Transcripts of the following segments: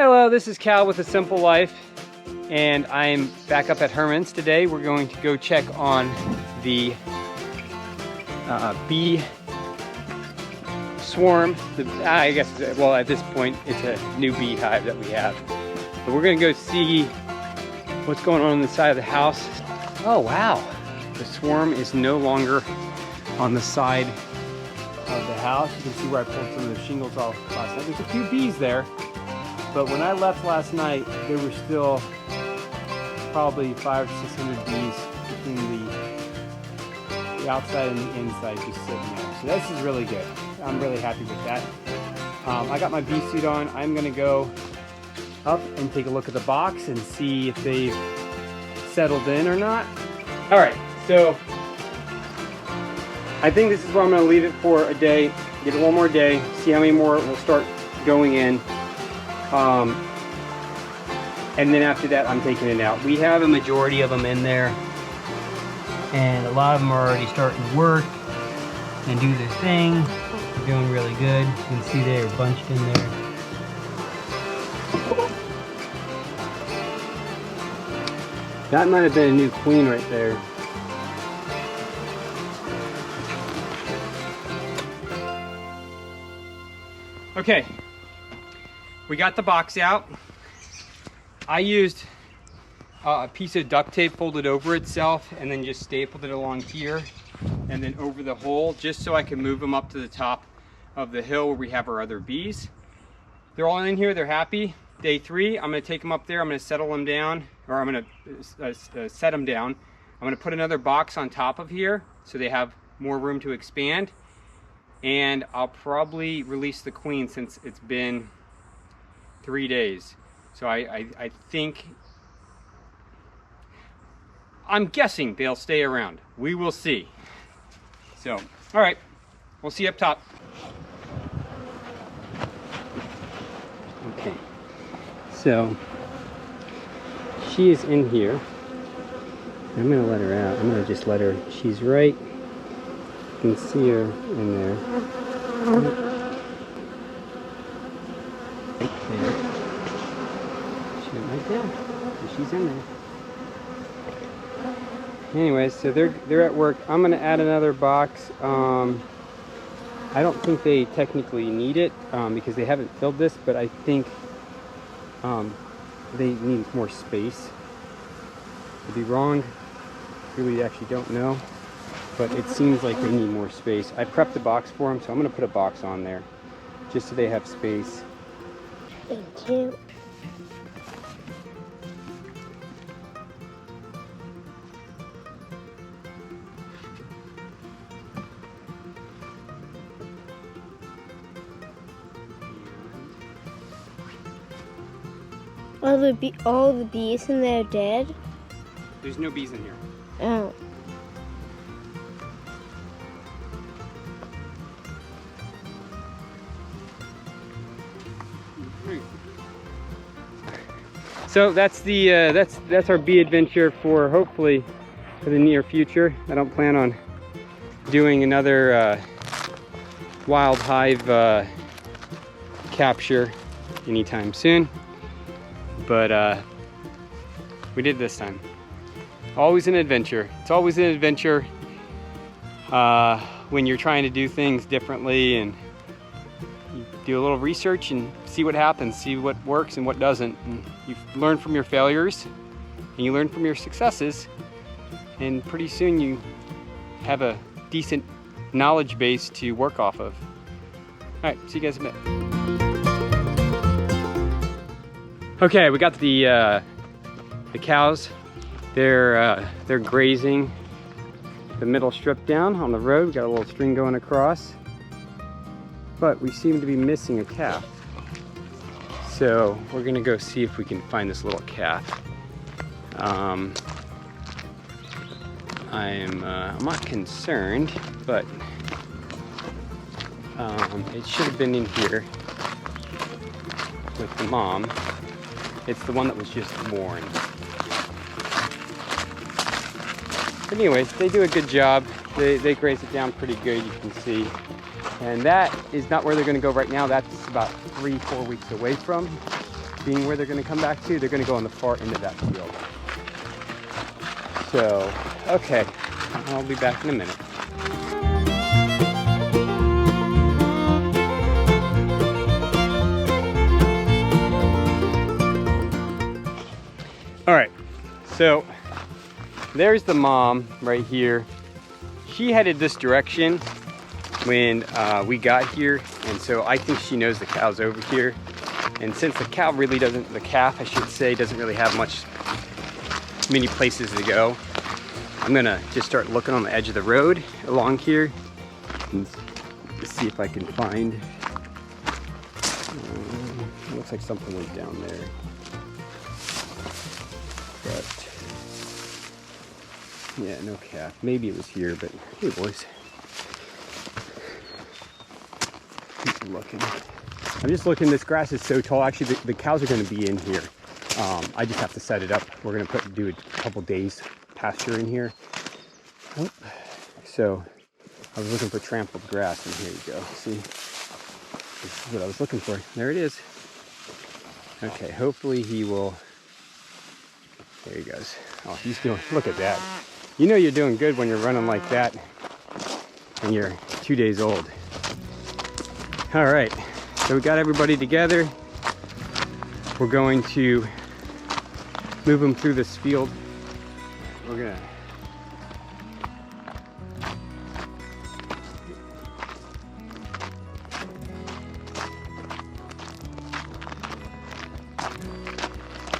Hello, this is Cal with A Simple Life, and I'm back up at Herman's today. We're going to go check on the bee swarm. I guess, well, at this point, it's a new beehive that we have. But we're gonna go see what's going on the side of the house. Oh, wow. The swarm is no longer on the side of the house. You can see where I pulled some of the shingles off last night. There's a few bees there. But when I left last night, there were still probably 500 or 600 bees between the outside and the inside just sitting there. So this is really good. I'm really happy with that. I got my bee suit on. I'm gonna go up and take a look at the box and see if they've settled in or not. All right, so I think this is where I'm gonna leave it for a day, give it one more day, see how many more will start going in. And then after that, I'm taking it out. We have a majority of them in there, and a lot of them are already starting to work and do their thing. They're doing really good. You can see they're bunched in there. That might have been a new queen right there. Okay. We got the box out. I used a piece of duct tape folded over itself and then just stapled it along here and then over the hole just so I can move them up to the top of the hill where we have our other bees. They're all in here, they're happy. Day 3, I'm gonna take them up there, I'm gonna settle them down, or I'm gonna set them down. I'm gonna put another box on top of here so they have more room to expand. And I'll probably release the queen since it's been 3 days. So I think, I'm guessing they'll stay around. We will see. So, all right, we'll see up top. Okay, so she is in here. I'm gonna let her out. I'm gonna just let her, she's right, you can see her in there. Right there. She's in there. Anyways, so they're at work. I'm gonna add another box. I don't think they technically need it because they haven't filled this, but I think they need more space. Could be wrong. Really, actually don't know, but it seems like they need more space. I prepped the box for them, so I'm gonna put a box on there just so they have space. Thank you. All the bees in there dead? There's no bees in here. Oh. So that's the that's our bee adventure for hopefully for the near future. I don't plan on doing another wild hive capture anytime soon, but we did this time. Always an adventure. It's always an adventure when you're trying to do things differently and you do a little research and see what happens, see what works and what doesn't. And you learn from your failures and you learn from your successes, and pretty soon you have a decent knowledge base to work off of. All right, see you guys in a bit. Okay, we got the cows. They're grazing the middle strip down on the road. We got a little string going across, but we seem to be missing a calf. So we're gonna go see if we can find this little calf. I'm not concerned, but it should have been in here with the mom. It's the one that was just born. But anyways, they do a good job. They graze it down pretty good, you can see. And that is not where they're gonna go right now. That's about 3-4 weeks away from being where they're gonna come back to, they're gonna go on the far end of that field. So, okay, I'll be back in a minute. All right, so there's the mom right here. She headed this direction when we got here, and so I think she knows the cow's over here. And since the cow really doesn't, the calf I should say, doesn't really have many places to go, I'm gonna just start looking on the edge of the road along here and see if I can find, it looks like something was down there. But yeah, no calf. Maybe it was here, but hey boys. Keep looking. I'm just looking, this grass is so tall. Actually, the cows are gonna be in here. I just have to set it up. We're gonna do a couple days pasture in here. Oh. So I was looking for trampled grass, and here you go. See, this is what I was looking for. There it is. Okay, hopefully he will. There he goes. Oh, he's doing, look at that. You know you're doing good when you're running like that and you're 2 days old. All right, so we got everybody together. We're going to move them through this field. We're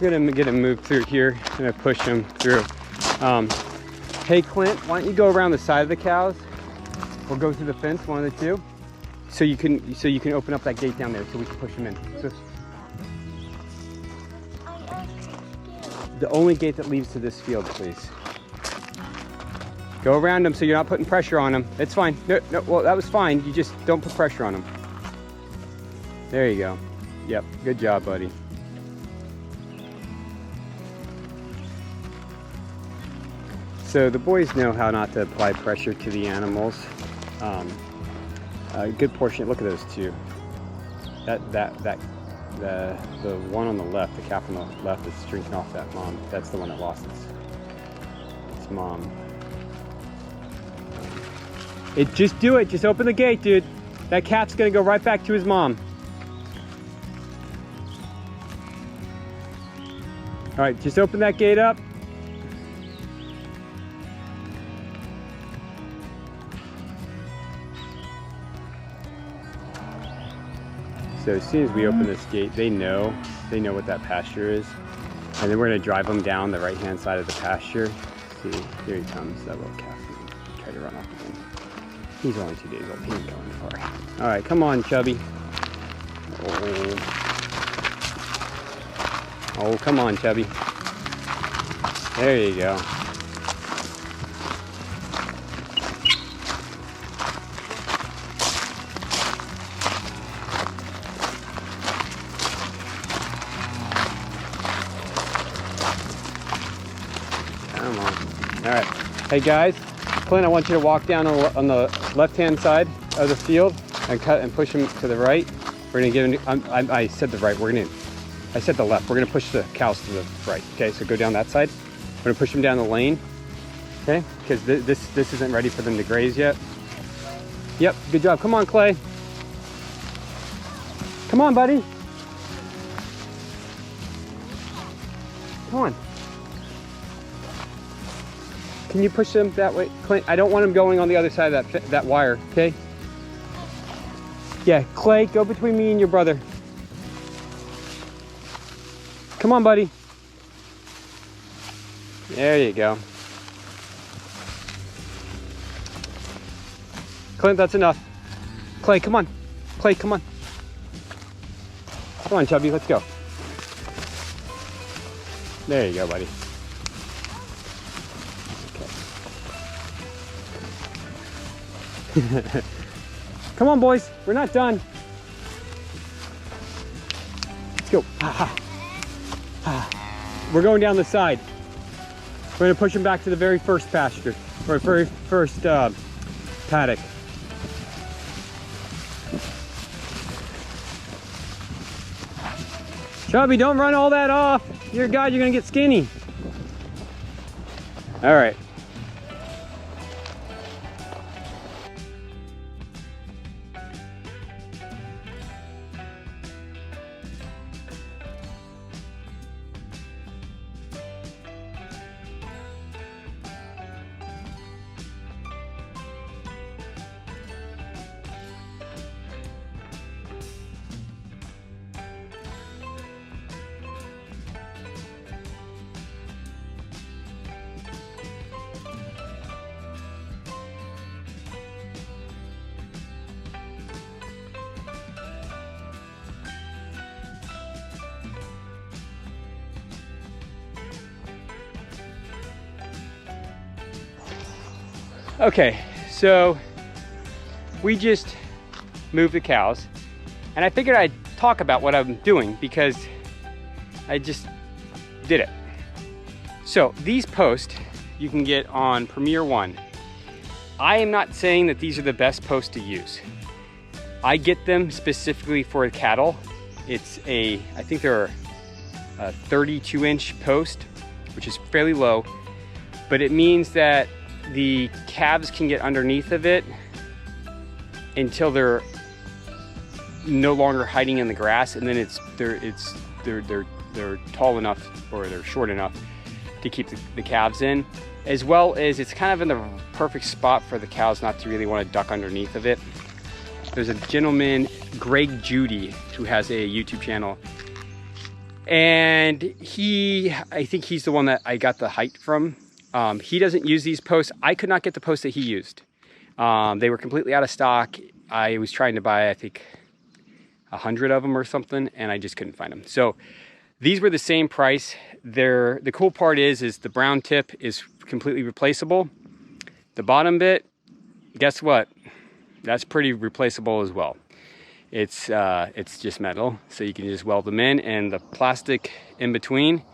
gonna get them moved through here. I'm gonna push them through. Hey Clint, why don't you go around the side of the cows or go through the fence, one of the two, so you can open up that gate down there so we can push them in. So, the only gate that leads to this field, please. Go around them so you're not putting pressure on them. It's fine. No, well, that was fine. You just don't put pressure on them. There you go. Yep, good job, buddy. So the boys know how not to apply pressure to the animals. A good portion, look at those two. The one on the left, the calf on the left is drinking off that mom. That's the one that lost its mom. Just do it, just open the gate, dude. That calf's gonna go right back to his mom. All right, just open that gate up. So as soon as we open this gate, they know what that pasture is. And then we're gonna drive them down the right-hand side of the pasture. See, here he comes, that little calf. Try to run off again. He's only 2 days old, he ain't going far. All right, come on, Chubby. Oh, come on, Chubby. There you go. Come on. All right. Hey guys, Clint, I want you to walk down on the left-hand side of the field and cut and push him to the right. We're gonna get him. I said the right. I said the left. We're gonna push the cows to the right. Okay, so go down that side. We're gonna push them down the lane. Okay, because this isn't ready for them to graze yet. Yep. Good job. Come on, Clay. Come on, buddy. Come on. Can you push them that way? Clint, I don't want them going on the other side of that wire, okay? Yeah, Clay, go between me and your brother. Come on, buddy. There you go. Clint, that's enough. Clay, come on. Clay, come on. Come on, Chubby, let's go. There you go, buddy. Come on, boys. We're not done. Let's go. We're going down the side. We're going to push them back to the very first pasture, or very first paddock. Chubby, don't run all that off. Dear God, you're gonna get skinny. All right. Okay, so we just moved the cows, and I figured I'd talk about what I'm doing because I just did it. So these posts you can get on Premier One. I am not saying that these are the best posts to use. I get them specifically for cattle. It's I think they're a 32-inch post, which is fairly low, but it means that the calves can get underneath of it until they're no longer hiding in the grass, and then they're tall enough, or they're short enough to keep the calves in, as well as it's kind of in the perfect spot for the cows not to really want to duck underneath of it. There's a gentleman, Greg Judy, who has a YouTube channel, and I think he's the one that I got the height from. He doesn't use these posts. I could not get the posts that he used. They were completely out of stock. I was trying to buy, I think, 100 of them or something, and I just couldn't find them. So these were the same price. The cool part is the brown tip is completely replaceable. The bottom bit, guess what? That's pretty replaceable as well. It's just metal, so you can just weld them in, and the plastic in between,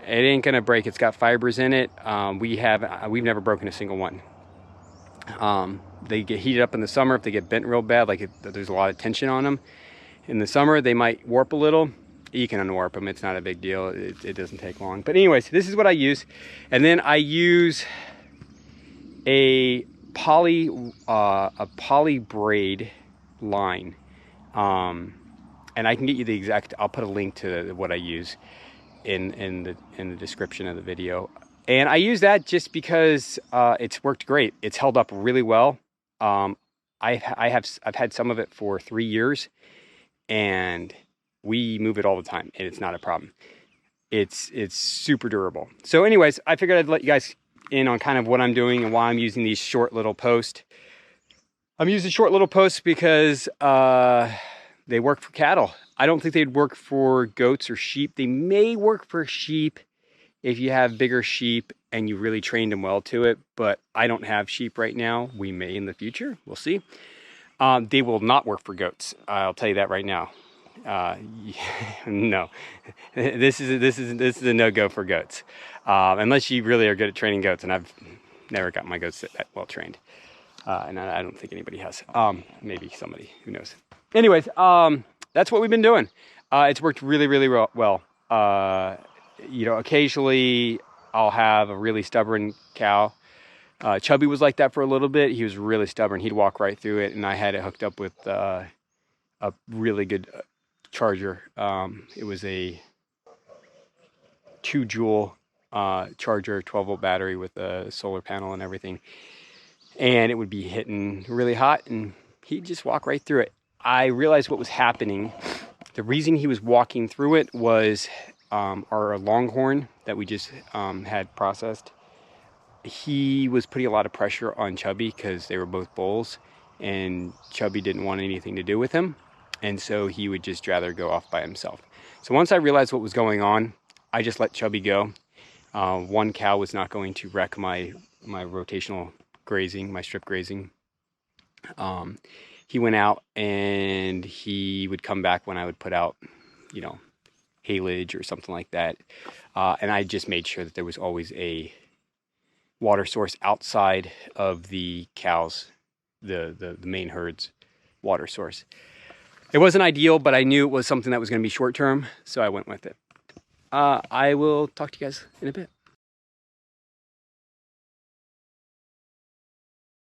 it ain't gonna break. It's got fibers in it. We've never broken a single one. They get heated up in the summer if they get bent real bad, like there's a lot of tension on them. In the summer, they might warp a little. You can unwarp them. It's not a big deal. It doesn't take long. But anyways, this is what I use. And then I use a polybraid line. And I can get you the exact, I'll put a link to what I use in the description of the video. And I use that just because it's worked great. It's held up really well. I've had some of it for 3 years, and we move it all the time, and it's not a problem. It's super durable. So anyways, I figured I'd let you guys in on kind of what I'm doing and why I'm using these short little posts. I'm using short little posts because they work for cattle. I don't think they'd work for goats or sheep. They may work for sheep if you have bigger sheep and you really trained them well to it, but I don't have sheep right now. We may in the future, we'll see. They will not work for goats. I'll tell you that right now. No, this is a no-go for goats. Unless you really are good at training goats, and I've never got my goats that well trained. And I don't think anybody has. Maybe somebody, who knows. Anyways, that's what we've been doing. It's worked really, really well. You know, occasionally I'll have a really stubborn cow. Chubby was like that for a little bit. He was really stubborn. He'd walk right through it, and I had it hooked up with a really good charger. It was a 2-joule charger, 12-volt battery with a solar panel and everything. And it would be hitting really hot, and he'd just walk right through it. I realized what was happening. The reason he was walking through it was our longhorn that we just had processed. He was putting a lot of pressure on Chubby because they were both bulls, and Chubby didn't want anything to do with him, and so he would just rather go off by himself. So once I realized what was going on, I just let Chubby go. One cow was not going to wreck my rotational grazing, my strip grazing. He went out, and he would come back when I would put out, you know, haylage or something like that. And I just made sure that there was always a water source outside of the cows, the main herd's water source. It wasn't ideal, but I knew it was something that was going to be short term, so I went with it. I will talk to you guys in a bit.